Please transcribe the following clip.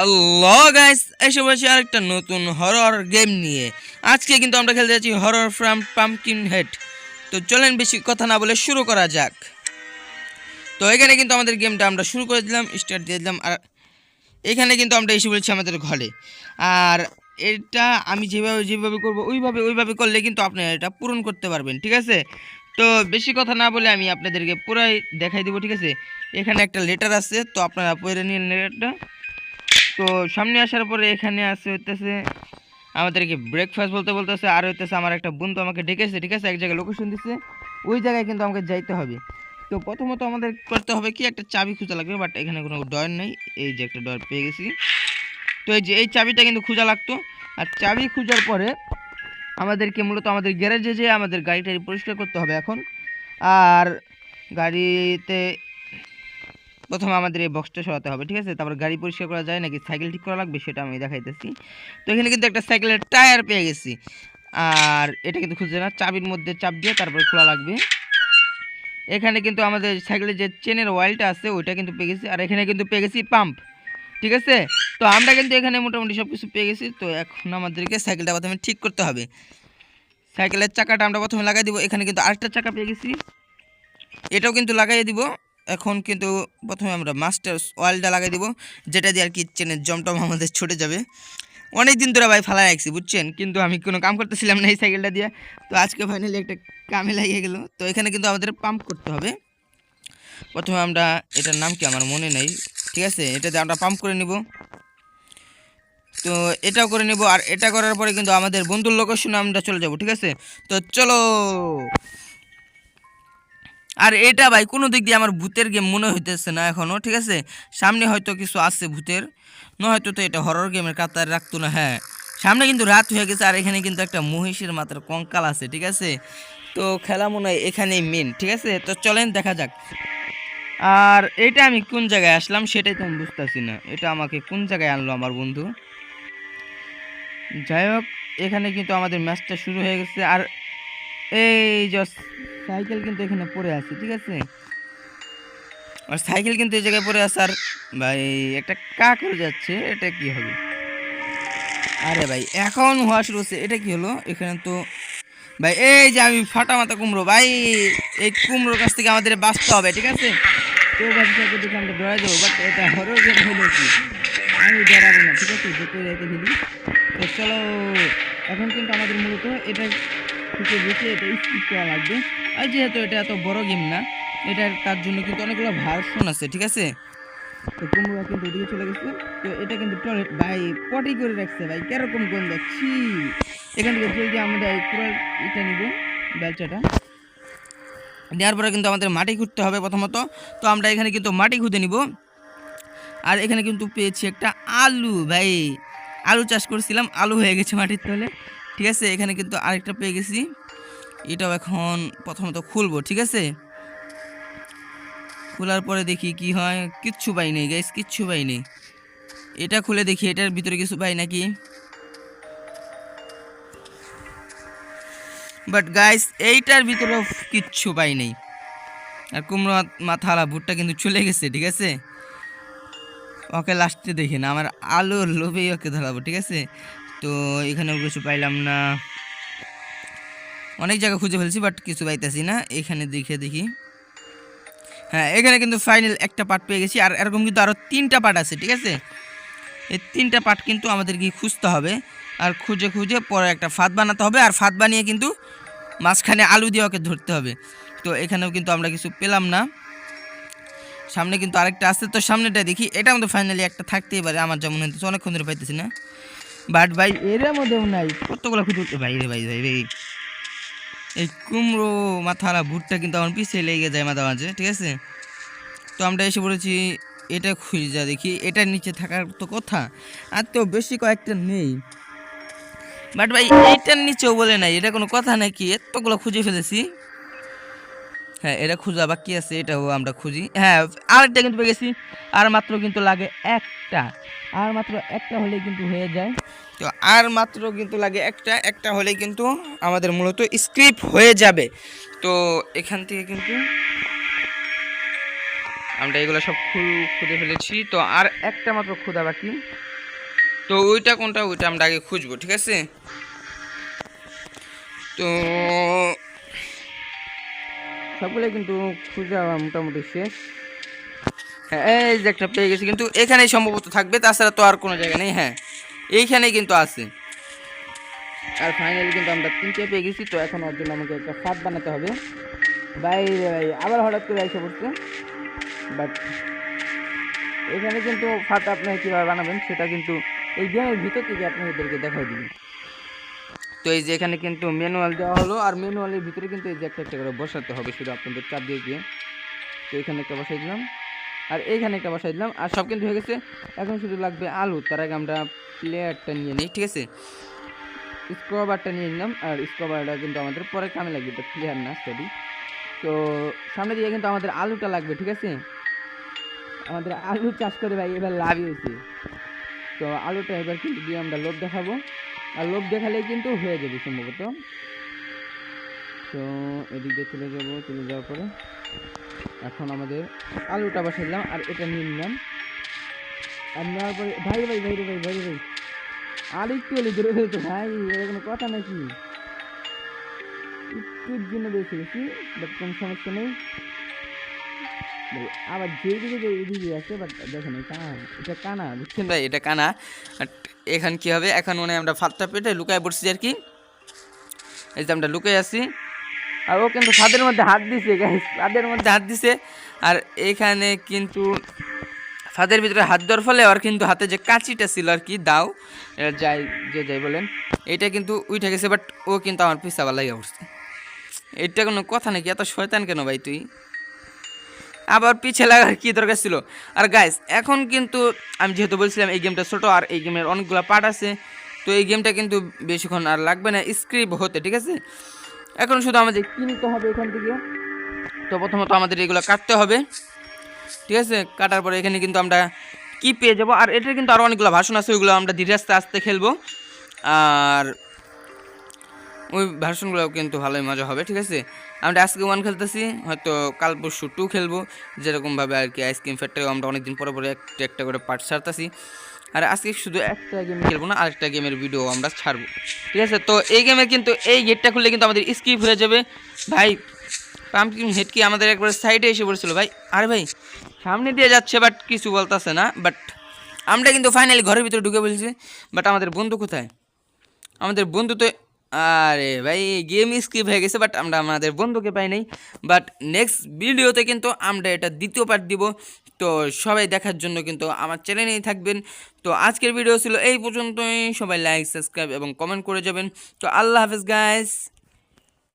Hello guys, এসে বলছি আরেকটা নতুন হরর গেম নিয়ে। আজকে কিন্তু আমরা খেলতে যাচ্ছি হরর ফ্রম পাম্পকিন হেড। তো চলেন বেশি কথা না বলে শুরু করা যাক। তো এখানে কিন্তু আমাদের গেমটা আমরা শুরু করে দিলাম, স্টার্ট দিয়ে দিলাম। আর এখানে কিন্তু আমরা এসে বলছি আমাদের ঘরে। আর এটা আমি যেভাবে করবো ওইভাবে করলে কিন্তু আপনারা এটা পূরণ করতে পারবেন, ঠিক আছে? তো বেশি কথা না বলে আমি আপনাদেরকে পুরাই দেখাই দেবো, ঠিক আছে? এখানে একটা লেটার আছে, তো আপনারা পড়ে নিন লেটারটা। তো সামনে আসার পরে এখানে আছে হইতেছে আমাদেরকে ব্রেকফাস্ট বলতেছে, আর হইতেছে আমার একটা বন্ধু আমাকে ডেকেছে, ঠিক আছে? এক জায়গায় লোকেশন দিচ্ছে, ওই জায়গায় কিন্তু আমাকে যাইতে হবে। তো প্রথমত আমাদের করতে হবে কি, একটা চাবি খোঁজা লাগবে, বাট এখানে কোনো ডয়ার নেই। এই যে একটা ডয়ার পেয়ে গেছি। তো এই যে এই চাবিটা কিন্তু খোঁজা লাগতো। আর চাবি খোঁজার পরে আমাদেরকে মূলত আমাদের গ্যারেজে যেয়ে আমাদের গাড়িটা পরিষ্কার করতে হবে এখন। আর গাড়িতে প্রথমে আমাদের এই বক্সটা সরাতে হবে, ঠিক আছে? তারপর গাড়ি পরিষ্কার করা যায় নাকি সাইকেল ঠিক করা লাগবে সেটা আমি দেখাইতেছি। তো এখানে কিন্তু একটা সাইকেলের টায়ার পেয়ে গেছি। আর এটা কিন্তু খুঁজে না, চাবির মধ্যে চাপ দিয়ে তারপরে খোলা লাগবে। এখানে কিন্তু আমাদের সাইকেলের যে চেনের অয়েলটা আছে ওইটা কিন্তু পেয়ে গেছি। আর এখানে কিন্তু পেয়ে গেছি পাম্প, ঠিক আছে? তো আমরা কিন্তু এখানে মোটামুটি সব কিছু পেয়ে গেছি। তো এখন আমাদেরকে সাইকেলটা প্রথমে ঠিক করতে হবে। সাইকেলের চাকাটা আমরা প্রথমে লাগাই দিব। এখানে কিন্তু আরেকটা চাকা পেয়ে গেছি, এটাও কিন্তু লাগাই দিব। এখন কিন্তু প্রথমে আমরা মাস্টার অয়েলটা লাগাই দিব, যেটা দিয়ে আর কি চেনের জমটম আমাদের ছুটে যাবে। অনেক দিন ধরে ভাই ফালাই রাখছি, বুঝছেন? কিন্তু আমি কোনো কাম করতেছিলাম না এই সাইকেলটা দিয়ে। তো আজকে ফাইনালি একটা কামে লাগিয়ে গেল। তো এখানে কিন্তু আমাদের পাম্প করতে হবে। প্রথমে আমরা, এটার নাম কি আমার মনে নেই, ঠিক আছে? এটা দিয়ে আমরা পাম্প করে নিব। তো এটাও করে নেব। আর এটা করার পরে কিন্তু আমাদের বন্ধুর লোকেশনে আমরা চলে যাব, ঠিক আছে? তো চলো। আর এটা ভাই কোনো দিক দিয়ে আমার ভূতের গেম মনে হইতেছে না এখনও, ঠিক আছে? সামনে হয়তো কিছু আছে ভূতের, নয়তো তো এটা হরর গেমের কাতার রাখতো না। হ্যাঁ, সামনে কিন্তু রাত হয়ে গেছে। আর এখানে কিন্তু একটা মহিষের মাথার কঙ্কাল আছে, ঠিক আছে? তো খেলা মনে হয় এখানেই মেন, ঠিক আছে? তো চলেন দেখা যাক। আর এটা আমি কোন জায়গায় আসলাম সেটাই তো আমি বুঝতেছি না, এটা আমাকে কোন জায়গায় আনলো আমার বন্ধু। যাই হোক, এখানে কিন্তু আমাদের ম্যাচটা শুরু হয়ে গেছে। আর এই যে সাইকেল কিন্তু এখানে পড়ে আছে, ঠিক আছে? আর সাইকেল কিন্তু এই জায়গায় পড়ে আছে। আর ভাই একটা কা করে যাচ্ছে, এটা কি হবে? আরে ভাই এখন হওয়া শুরু হচ্ছে, এটা কি হলো? এখানে তো ভাই এই যে আমি ফাটা মাথা কুমড়ো ভাই, এই কুমড়োর কাছ থেকে আমাদের বাঁচতে হবে, ঠিক আছে? তো ভাবছি দেখে আমরা ডরা যাবো, বাট এটা হরর গেম হলো কি, আমি ডরাবো না, ঠিক আছে? যেতে যাইতে খেলি। তো চলো, এখন কিন্তু আমাদের মূলত এটা থেকে বেঁচে এটা স্কিপ করা লাগবে। আর যেহেতু এটা এত বড় গেম না, এটার তার জন্য কিন্তু অনেকগুলো ভার্সন আছে, ঠিক আছে? তো কুমড়া কিন্তু ওদিকে চলে গেছে। তো এটা কিন্তু টয়লেট ভাই, পটি করে রাখছে ভাই, কিরকম গন্ধ ছি। এখান থেকে জলদি আমরা পুরো এটা নিব, বেলচাটা নেওয়ার পরে কিন্তু আমাদের মাটি খুঁড়তে হবে প্রথমত। তো আমরা এখানে কিন্তু মাটি খুঁজে নিব। আর এখানে কিন্তু পেয়েছি একটা আলু ভাই, আলু চাষ করেছিলাম, আলু হয়ে গেছে মাটির তলে, ঠিক আছে? এখানে কিন্তু আরেকটা পেয়ে গেছি, এটাও এখন প্রথমত খুলবো, ঠিক আছে? খোলার পরে দেখি কি হয়। কিচ্ছু পাই নেই গাইস, কিচ্ছু পাই নেই। এটা খুলে দেখি এটার ভিতরে কিছু পাই নাকি। বাট গাইস এইটার ভিতরে কিচ্ছু পাই নেই। আর কুমড়ো মাথালা ভুট্টা কিন্তু চলে গেছে, ঠিক আছে? ওকে লাস্টে দেখি না, আমার আলুর লোভেই ওকে ধরাবো, ঠিক আছে? তো এখানেও কিছু পাইলাম না। অনেক জায়গা খুঁজে ফেলছি বাট কিছু পাইতেছি না। এখানে দেখি, হ্যাঁ এখানে কিন্তু ফাইনাল একটা পার্ট পেয়ে গেছি। আর এরকম কিন্তু আরও 3টা পার্ট আছে, ঠিক আছে? এই 3টা পার্ট কিন্তু আমাদেরকে খুঁজতে হবে। আর খুঁজে পরে একটা ফাঁদ বানাতে হবে। আর ফাঁদ বানিয়ে কিন্তু মাঝখানে আলু দিয়ে ওকে ধরতে হবে। তো এখানেও কিন্তু আমরা কিছু পেলাম না। সামনে কিন্তু আরেকটা আছে, তো সামনেটা দেখি। এটা মধ্যে ফাইনালি একটা থাকতেই পারে আমার যেমন হইতেছে, অনেকক্ষণ ধরে পাইতেছি না। বাট ভাই এর মধ্যেও নাই, কতগুলো খুঁজে ভাই রে ভাই ভাই ভাই। এই কুমড়ো মাথালা ভুট্টা কিন্তু আমার পিছিয়ে লেগে যায় মাঝে মাঝে, ঠিক আছে? তো আমরা এসে পড়েছি, এটা খুঁজে দেখি। এটার নিচে থাকার তো কথা, আর তো বেশি কয়েকটা নেই। বাট ভাই এইটার নিচেও বলে নাই, এটা কোনো কথা নাকি? এতগুলো খুঁজে ফেলেছি। হ্যাঁ এটা খোঁজা বাকি আছে, এটাও আমরা খুঁজি। হ্যাঁ আরেকটা কিন্তু পেয়ে গেছি। আর মাত্র কিন্তু লাগে একটা, আর মাত্র একটা হলেই কিন্তু হয়ে যায়। তো আর মাত্র কিন্তু লাগে একটা হলেই কিন্তু আমাদের মূলত স্ক্রিপ্ট হয়ে যাবে। তো এখান থেকে কিন্তু আমরা এগুলো সব খুঁজে ফেলেছি। তো আর একটা মাত্র খোঁজা বাকি। তো ওইটা কোনটা, ওইটা আমরা আগে খুঁজবো, ঠিক আছে? তো সবগুলোই কিন্তু খুঁজা মোটামুটি শেষ। হ্যাঁ, এই যে একটা পেয়ে গেছি, কিন্তু এখানেই সম্ভবত থাকবে, তাছাড়া তো আর কোনো জায়গা নেই। হ্যাঁ, এইখানেই কিন্তু আছে। আর ফাইনালি কিন্তু আমরা 3টে পেয়ে গেছি। তো এখন ওর জন্য আমাকে একটা ফাঁদ বানাতে হবে। ভাই আবার হঠাৎ করে এসে পড়ছে। বাট এখানে কিন্তু ফাঁদ আপনি কীভাবে বানাবেন সেটা কিন্তু এই গেমের ভিতর থেকে আপনাদেরকে দেখাই দিই। তো এই যে এখানে কিন্তু ম্যানুয়াল দেওয়া হলো, আর ম্যানুয়ালের ভিতরে কিন্তু এই যে একটা একটা করে বসাতে হবে শুধু আপনাদের চাপ দিয়ে গিয়ে। তো এখানে একটা বসাই দিলাম, আর এইখানে একটা বসাই দিলাম, আর সব কিন্তু হয়ে গেছে। এখন শুধু লাগবে আলু। তার আগে আমরা প্লেয়ারটা নিয়ে নিই, ঠিক আছে? স্ক্রবারটা নিয়ে নিলাম, আর স্ক্রবারটা কিন্তু আমাদের পরে কামে লাগবে, এটা প্লেয়ার না, সরি। তো সামনে দিয়ে কিন্তু আমাদের আলুটা লাগবে, ঠিক আছে? আমাদের আলু চাষ করে ভাই এবার লাভই হয়েছে। তো আলুটা এবার কিন্তু দিয়ে আমরা লোভ দেখাবো, আর লোভ দেখালেই কিন্তু হয়ে যাবে সম্ভবত। তো এদিক দিয়ে চলে যাবো, চলে যাওয়ার পরে এখন আমাদের আলুটা বসাইলাম, আর এটা নিয়ে নিলাম। আর নেওয়ার পরে ভাই ভাই ভাই রে ভাই ভাই ভাই আর একটু হলে ধরে ফেলতো ভাই, এর কোনো কথা নাকি? একটুর জন্য বেঁচে গেছি, বাট কোনো সমস্যা নেই। আবার যেদিকে যে এদিকে আছে, বাট দেখেন এটা কানা, বুঝছেন ভাই? এটা কানা। এখন কি হবে, এখন মানে আমরা ফাঁদটা পেটে লুকায় পড়ছি আর কি। এই যে আমরা লুকাই আছি, আর ও কিন্তু ফাঁদের মধ্যে হাত দিছে গাইস, ফাঁদের মধ্যে হাত দিছে। আর এখানে কিন্তু ফাঁদের ভিতরে হাত দেওয়ার ফলে ওর কিন্তু হাতে যে কাঁচিটা ছিল আর কি, দাও যাই যে যাই বলেন, এটা কিন্তু উঠে গেছে। বাট ও কিন্তু আমার পিছাবার লাগিয়ে উঠছে। এটা কোনো কথা নাকি? এত শয়তান কেন ভাই তুই? আবার পিছে লাগার কী দরকার ছিল? আর গাইস এখন কিন্তু আমি যেহেতু বলছিলাম এই গেমটা ছোটো, আর এই গেমের অনেকগুলো পার্ট আছে। তো এই গেমটা কিন্তু বেশিক্ষণ আর লাগবে না স্ক্রিপ্ট হতে, ঠিক আছে? এখন শুধু আমাদের কিনতে হবে এখান থেকে। তো প্রথমত আমাদের এগুলো কাটতে হবে, ঠিক আছে? কাটার পরে এখানে কিন্তু আমরা কি পেয়ে যাবো। আর এটার কিন্তু আরও অনেকগুলো ভার্সন আছে, ওইগুলো আমরা ধীরে আস্তে আস্তে খেলবো। আর ওই ভার্সনগুলোও কিন্তু ভালোই মজা হবে, ঠিক আছে? আমরা আজকে 1 খেলতেছি, হয়তো কাল পরশু 2 খেলবো, যেরকমভাবে আর কি। আইসক্রিম ফ্যাক্টরিও আমরা অনেকদিন পরে পরে একটা একটা করে পার্ট ছাড়তেছি। আর আজকে শুধু একটা গেম খেলবো না, আরেকটা গেমের ভিডিও আমরা ছাড়বো, ঠিক আছে? তো এই গেমে কিন্তু এই গেটটা খুললে কিন্তু আমাদের স্কিপ হয়ে যাবে ভাই। পাম্পকিন হেড কি আমাদের একবার সাইডে এসে পড়েছিল ভাই। আরে ভাই সামনে দিয়ে যাচ্ছে, বাট কিছু বলতেছে না। বাট আমরা কিন্তু ফাইনালি ঘরের ভিতরে ঢুকে বলছি। বাট আমাদের বন্ধু কোথায়? আমাদের বন্ধু তো, আরে ভাই গেম স্কিপ হয়ে গেছে, বাট আমরা আমাদের বন্ধুকে পাই নাই। বাট নেক্সট ভিডিওতে কিন্তু আমরা এটা দ্বিতীয় পার্ট দিব। তো সবাই দেখার জন্য কিন্তু আমার চ্যানেলেই থাকবেন। তো আজকের ভিডিও ছিল এই পর্যন্তই। সবাই লাইক, সাবস্ক্রাইব এবং কমেন্ট করে যাবেন। তো আল্লাহ হাফেজ গাইস।